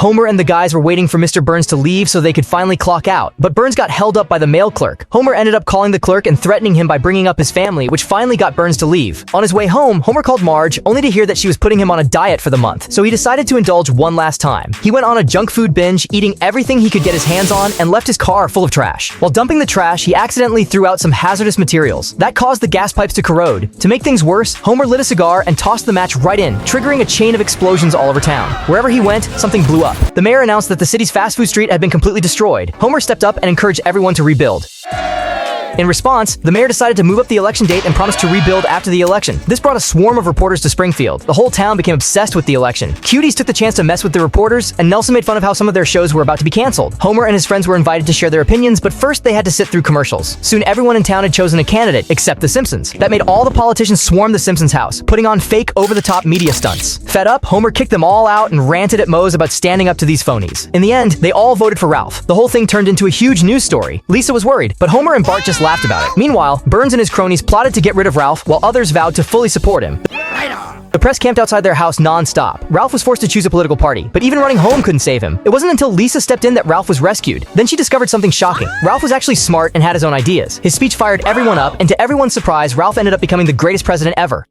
Homer and the guys were waiting for Mr. Burns to leave so they could finally clock out, but Burns got held up by the mail clerk. Homer ended up calling the clerk and threatening him by bringing up his family, which finally got Burns to leave. On his way home, Homer called Marge, only to hear that she was putting him on a diet for the month, so he decided to indulge one last time. He went on a junk food binge, eating everything he could get his hands on, and left his car full of trash. While dumping the trash, he accidentally threw out some hazardous materials. That caused the gas pipes to corrode. To make things worse, Homer lit a cigar and tossed the match right in, triggering a chain of explosions all over town. Wherever he went, something blew up. The mayor announced that the city's fast food street had been completely destroyed. Homer stepped up and encouraged everyone to rebuild. In response, the mayor decided to move up the election date and promised to rebuild after the election. This brought a swarm of reporters to Springfield. The whole town became obsessed with the election. Cuties took the chance to mess with the reporters, and Nelson made fun of how some of their shows were about to be canceled. Homer and his friends were invited to share their opinions, but first they had to sit through commercials. Soon everyone in town had chosen a candidate, except The Simpsons. That made all the politicians swarm The Simpsons house, putting on fake over-the-top media stunts. Fed up, Homer kicked them all out and ranted at Moe's about standing up to these phonies. In the end, they all voted for Ralph. The whole thing turned into a huge news story. Lisa was worried, but Homer and Bart just laughed about it. Meanwhile, Burns and his cronies plotted to get rid of Ralph, while others vowed to fully support him. The press camped outside their house non-stop. Ralph was forced to choose a political party, but even running home couldn't save him. It wasn't until Lisa stepped in that Ralph was rescued. Then she discovered something shocking. Ralph was actually smart and had his own ideas. His speech fired everyone up, and to everyone's surprise, Ralph ended up becoming the greatest president ever.